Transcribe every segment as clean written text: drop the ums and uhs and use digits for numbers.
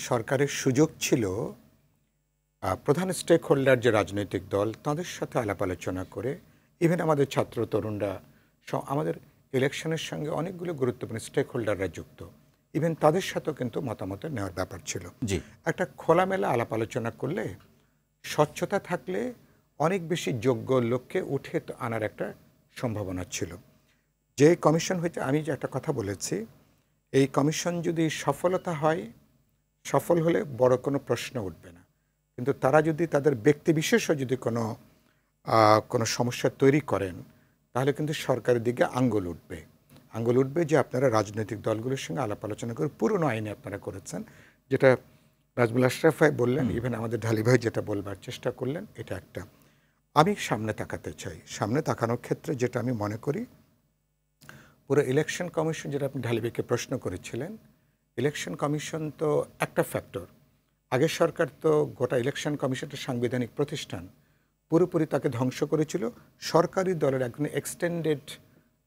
সরকারের সুযোগ ছিল প্রধান স্টেক হোল্ডার যে রাজনৈতিক দল তাদের সাথে আলাপ আলোচনা করে ইভেন আমাদের ছাত্র তরুণরা আমাদের ইলেকশনের সঙ্গে অনেকগুলো গুরুত্বপূর্ণ স্টেক হোল্ডাররা যুক্ত, ইভেন তাদের সাথেও কিন্তু মতামত নেওয়ার ব্যাপার ছিল। একটা খোলামেলা আলাপ আলোচনা করলে, স্বচ্ছতা থাকলে অনেক বেশি যোগ্য লোককে উঠে আনার একটা সম্ভাবনা ছিল। যে কমিশন হইতে আমি যে একটা কথা বলেছি, এই কমিশন যদি সফলতা হয়, সফল হলে বড় কোনো প্রশ্ন উঠবে না, কিন্তু তারা যদি তাদের ব্যক্তিবিশেষও যদি কোনো সমস্যা তৈরি করেন তাহলে কিন্তু সরকারের দিকে আঙ্গুল উঠবে যে আপনারা রাজনৈতিক দলগুলোর সঙ্গে আলাপ আলোচনা করে পুরনো আইনে আপনারা করেছেন, যেটা নাজমুল আশরাফ ভাই বললেন, ইভেন আমাদের ঢালি ভাই যেটা বলবার চেষ্টা করলেন, এটা একটা। আমি সামনে তাকাতে চাই। সামনে তাকানোর ক্ষেত্রে যেটা আমি মনে করি, পুরো ইলেকশন কমিশন, যেটা আপনি ঢালি ভাইকে প্রশ্ন করেছিলেন, ইলেকশন কমিশন তো একটা ফ্যাক্টর। আগের সরকার তো গোটা ইলেকশন কমিশনটা সাংবিধানিক প্রতিষ্ঠান, পুরোপুরি তাকে ধ্বংস করেছিল। সরকারি দলের একজন এক্সটেন্ডেড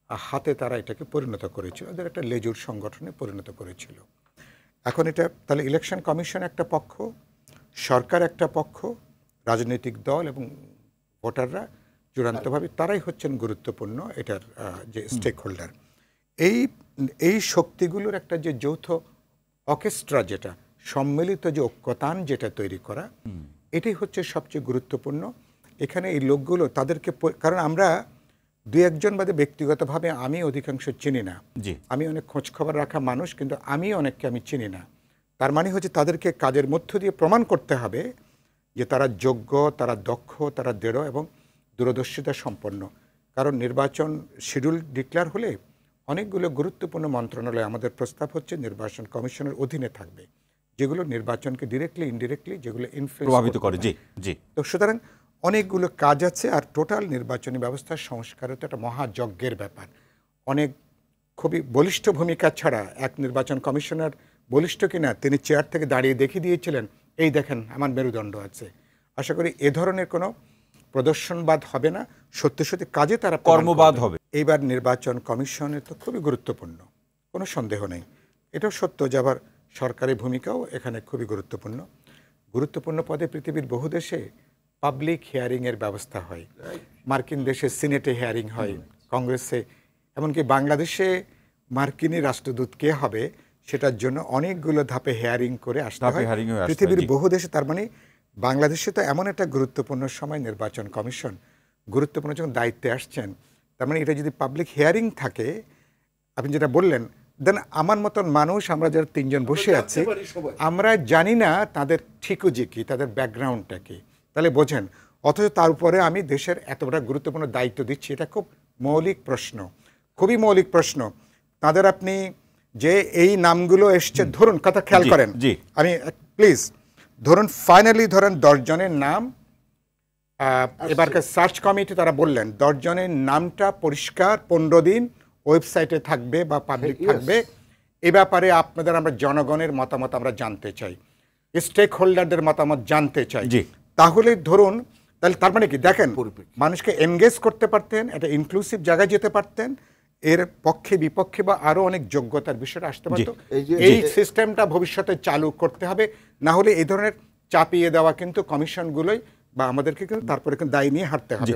হাতে তারা এটাকে পরিণত করেছিল, ওদের একটা লেজুর সংগঠনে পরিণত করেছিল। এখন এটা তাহলে ইলেকশন কমিশন একটা পক্ষ, সরকার একটা পক্ষ, রাজনৈতিক দল এবং ভোটাররা চূড়ান্তভাবে তারাই হচ্ছেন গুরুত্বপূর্ণ এটার যে স্টেক হোল্ডার। এই শক্তিগুলোর একটা যে যৌথ অর্কেস্ট্রা, যেটা সম্মিলিত যে ঐক্যতান যেটা তৈরি করা, এটাই হচ্ছে সবচেয়ে গুরুত্বপূর্ণ। এখানে এই লোকগুলো তাদেরকে, কারণ আমরা দুই একজন বাদে ব্যক্তিগতভাবে আমি অধিকাংশ চিনি না, আমি অনেক খোঁজখবর রাখা মানুষ, কিন্তু আমি অনেককে আমি চিনি না। তার মানে হচ্ছে তাদেরকে কাজের মধ্য দিয়ে প্রমাণ করতে হবে যে তারা যোগ্য, তারা দক্ষ, তারা দৃঢ় এবং দূরদর্শিতা সম্পন্ন। কারণ নির্বাচন শিডিউল ডিক্লেয়ার হলে অনেকগুলো গুরুত্বপূর্ণ মন্ত্রণালয়, আমাদের প্রস্তাব হচ্ছে নির্বাচন কমিশনের অধীনে থাকবে, যেগুলো নির্বাচনকে ডিরেক্টলি ইনডিরেক্টলি যেগুলো প্রভাবিত করে। তো সুতরাং অনেকগুলো কাজ আছে। আর টোটাল নির্বাচনী ব্যবস্থার সংস্কার তো একটা মহাযজ্ঞের ব্যাপার। অনেক খুবই বলিষ্ঠ ভূমিকা ছাড়া এক নির্বাচন কমিশনার বলিষ্ঠ কিনা তিনি চেয়ার থেকে দাঁড়িয়ে দেখিয়ে দিয়েছিলেন, এই দেখেন আমার মেরুদণ্ড আছে। আশা করি এ ধরনের কোনো প্রদর্শনবাদ হবে না, সত্যি সত্যি কাজে তারা কর্মবাদ হবে। এইবার নির্বাচন কমিশনের তো খুবই গুরুত্বপূর্ণ, কোনো সন্দেহ নেই। এটাও সত্য যে আবার সরকারি ভূমিকাও এখানে খুবই গুরুত্বপূর্ণ পদে পৃথিবীর বহু দেশে পাবলিক হিয়ারিংয়ের ব্যবস্থা হয়। মার্কিন দেশে সিনেটে হিয়ারিং হয়, কংগ্রেসে, এমনকি বাংলাদেশে মার্কিনী রাষ্ট্রদূত কে হবে সেটার জন্য অনেকগুলো ধাপে হিয়ারিং করে আসতে হয় পৃথিবীর বহু দেশে। তার মানে বাংলাদেশে তো এমন একটা গুরুত্বপূর্ণ সময় নির্বাচন কমিশন গুরুত্বপূর্ণ যখন দায়িত্বে আসছেন, তার মানে এটা যদি পাবলিক হিয়ারিং থাকে, আপনি যেটা বললেন, দেন আমার মতন মানুষ, আমরা যারা তিনজন বসে আছি, আমরা জানি না তাদের ঠিকুজি কি, তাদের ব্যাকগ্রাউন্ডটা কি, তাহলে বোঝেন। অথচ তার উপরে আমি দেশের এত বড় গুরুত্বপূর্ণ দায়িত্ব দিচ্ছি, এটা খুব মৌলিক প্রশ্ন, খুবই মৌলিক প্রশ্ন। তাদের আপনি যে এই নামগুলো এসছে, ধরুন কথা খেয়াল করেন, আমি প্লিজ ধরুন, ফাইনালি ধরেন 10 জনের নাম, এবারকার সার্চ কমিটি তারা বললেন 10 জনের নামটা পরিষ্কার 15 দিন ওয়েবসাইটে থাকবে বা পাবলিক থাকবে। এ ব্যাপারে আপনাদের আমরা জনগণের মতামত আমরা জানতে চাই, স্টেক হোল্ডারদের মতামত জানতে চাই। তাহলে ধরুন, তাহলে তার মানে কি দেখেন, মানুষকে এনগেজ করতে পারতেন, একটা ইনক্লুসিভ জায়গায় যেতে পারতেন, এর পক্ষে বিপক্ষে বা আরো অনেক যোগ্যতার বিষয়টা আসতে পারতো। এই সিস্টেমটা ভবিষ্যতে চালু করতে হবে, না হলে এই ধরনের চাপিয়ে দেওয়া কিন্তু কমিশনগুলোই বা আমাদেরকে কিন্তু তারপরে দায়ী নিয়ে হাঁটতে হবে।